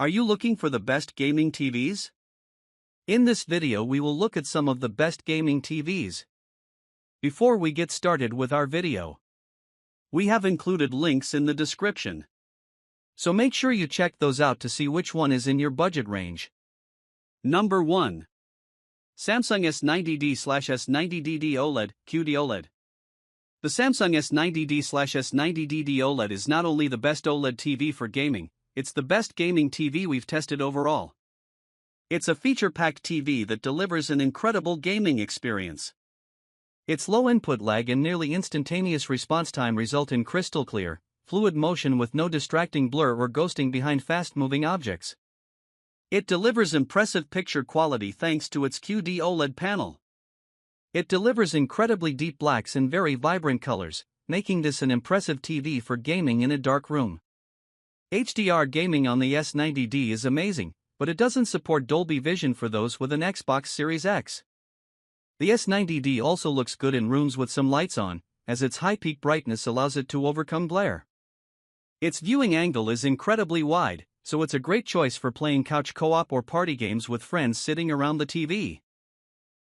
Are you looking for the best gaming TVs? In this video we will look at some of the best gaming TVs. Before we get started with our video, we have included links in the description. So make sure you check those out to see which one is in your budget range. Number 1. Samsung S90D/S90DD OLED, QD-OLED. The Samsung S90D/S90DD OLED is not only the best OLED TV for gaming, it's the best gaming TV we've tested overall. It's a feature-packed TV that delivers an incredible gaming experience. Its low input lag and nearly instantaneous response time result in crystal clear, fluid motion with no distracting blur or ghosting behind fast-moving objects. It delivers impressive picture quality thanks to its QD-OLED panel. It delivers incredibly deep blacks and very vibrant colors, making this an impressive TV for gaming in a dark room. HDR gaming on the S90D is amazing, but it doesn't support Dolby Vision for those with an Xbox Series X. The S90D also looks good in rooms with some lights on, as its high peak brightness allows it to overcome glare. Its viewing angle is incredibly wide, so it's a great choice for playing couch co-op or party games with friends sitting around the TV.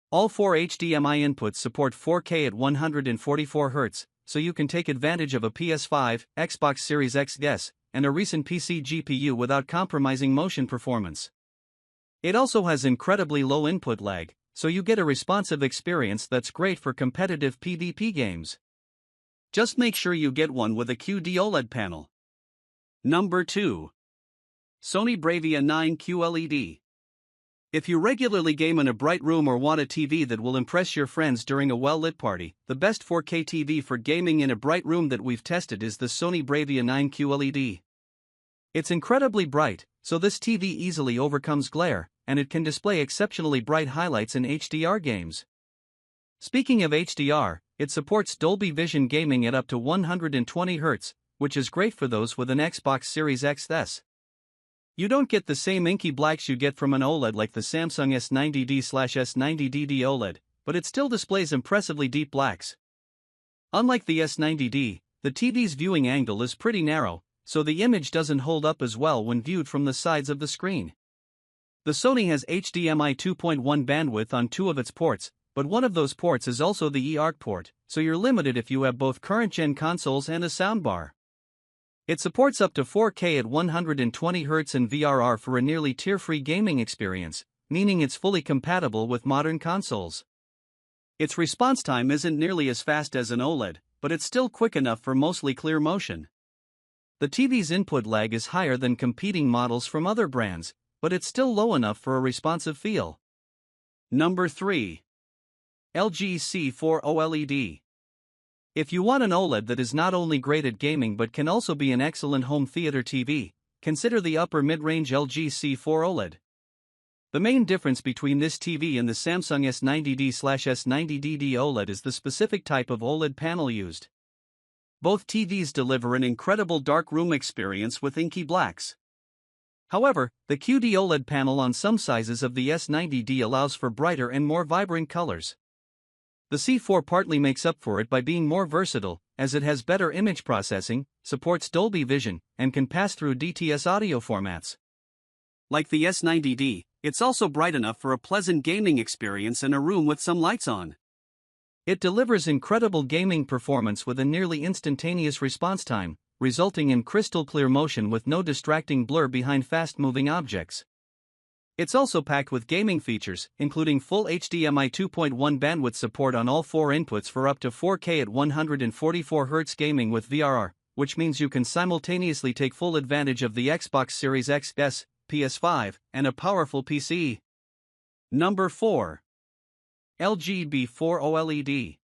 All 4 HDMI inputs support 4K at 144 Hz, so you can take advantage of a PS5, Xbox Series X, and a recent PC GPU without compromising motion performance. It also has incredibly low input lag, so you get a responsive experience that's great for competitive PvP games. Just make sure you get one with a QD-OLED panel. Number 2. Sony Bravia 9 QLED. If you regularly game in a bright room or want a TV that will impress your friends during a well-lit party, the best 4K TV for gaming in a bright room that we've tested is the Sony Bravia 9 QLED. It's incredibly bright, so this TV easily overcomes glare, and it can display exceptionally bright highlights in HDR games. Speaking of HDR, it supports Dolby Vision gaming at up to 120 Hz, which is great for those with an Xbox Series X. You don't get the same inky blacks you get from an OLED like the Samsung S90D/S90DD OLED, but it still displays impressively deep blacks. Unlike the S90D, the TV's viewing angle is pretty narrow, so the image doesn't hold up as well when viewed from the sides of the screen. The Sony has HDMI 2.1 bandwidth on 2 of its ports, but one of those ports is also the eARC port, so you're limited if you have both current-gen consoles and a soundbar. It supports up to 4K at 120 Hz and VRR for a nearly tear-free gaming experience, meaning it's fully compatible with modern consoles. Its response time isn't nearly as fast as an OLED, but it's still quick enough for mostly clear motion. The TV's input lag is higher than competing models from other brands, but it's still low enough for a responsive feel. Number 3. LG C4 OLED. If you want an OLED that is not only great at gaming but can also be an excellent home theater TV, consider the upper mid-range LG C4 OLED. The main difference between this TV and the Samsung S90D/S90DD OLED is the specific type of OLED panel used. Both TVs deliver an incredible dark room experience with inky blacks. However, the QD-OLED panel on some sizes of the S90D allows for brighter and more vibrant colors. The C4 partly makes up for it by being more versatile, as it has better image processing, supports Dolby Vision, and can pass through DTS audio formats. Like the S90D, it's also bright enough for a pleasant gaming experience in a room with some lights on. It delivers incredible gaming performance with a nearly instantaneous response time, resulting in crystal clear motion with no distracting blur behind fast-moving objects. It's also packed with gaming features, including full HDMI 2.1 bandwidth support on all 4 inputs for up to 4K at 144 Hz gaming with VRR, which means you can simultaneously take full advantage of the Xbox Series X, PS5, and a powerful PC. Number 4. LG B4 OLED.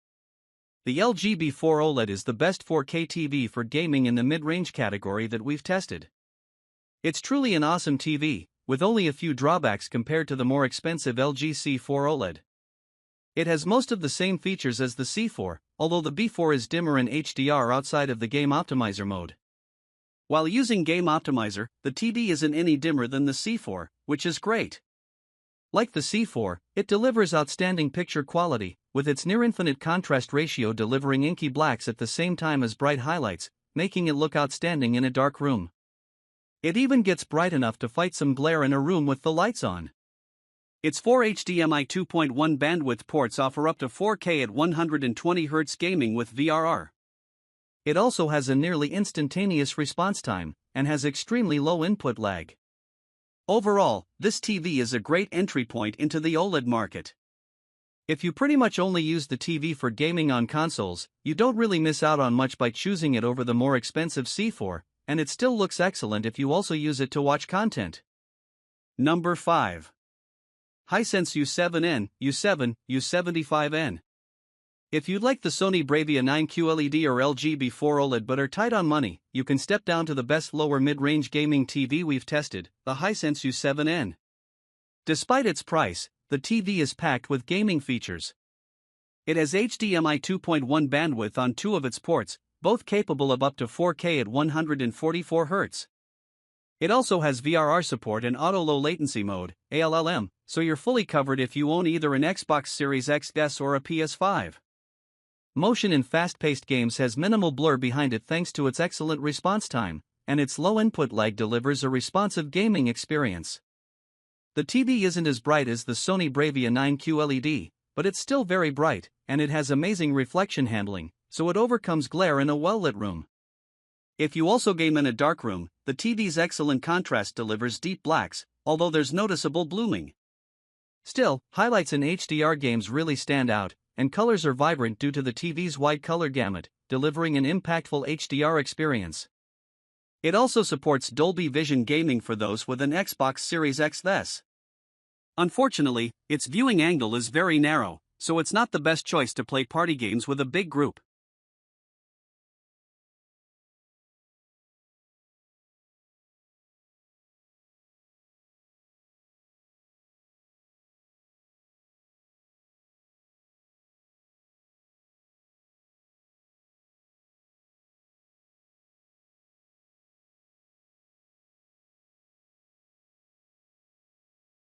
The LG B4 OLED is the best 4K TV for gaming in the mid-range category that we've tested. It's truly an awesome TV, with only a few drawbacks compared to the more expensive LG C4 OLED. It has most of the same features as the C4, although the B4 is dimmer in HDR outside of the Game Optimizer mode. While using Game Optimizer, the TV isn't any dimmer than the C4, which is great. Like the C4, it delivers outstanding picture quality, with its near-infinite contrast ratio delivering inky blacks at the same time as bright highlights, making it look outstanding in a dark room. It even gets bright enough to fight some glare in a room with the lights on. Its 4 HDMI 2.1 bandwidth ports offer up to 4K at 120Hz gaming with VRR. It also has a nearly instantaneous response time, and has extremely low input lag. Overall, this TV is a great entry point into the OLED market. If you pretty much only use the TV for gaming on consoles, you don't really miss out on much by choosing it over the more expensive C4, and it still looks excellent if you also use it to watch content. Number 5. HiSense U7N, U7, U75N. If you'd like the Sony Bravia 9 QLED or LG B4 OLED but are tight on money, you can step down to the best lower mid-range gaming TV we've tested, the HiSense U7N. Despite its price, the TV is packed with gaming features. It has HDMI 2.1 bandwidth on 2 of its ports, both capable of up to 4K at 144Hz. It also has VRR support and auto low latency mode, ALLM, so you're fully covered if you own either an Xbox Series X or a PS5. Motion in fast-paced games has minimal blur behind it thanks to its excellent response time, and its low input lag delivers a responsive gaming experience. The TV isn't as bright as the Sony Bravia 9 QLED, but it's still very bright, and it has amazing reflection handling, so it overcomes glare in a well-lit room. If you also game in a dark room, the TV's excellent contrast delivers deep blacks, although there's noticeable blooming. Still, highlights in HDR games really stand out, and colors are vibrant due to the TV's wide color gamut, delivering an impactful HDR experience. It also supports Dolby Vision gaming for those with an Xbox Series X. Unfortunately, its viewing angle is very narrow, so it's not the best choice to play party games with a big group.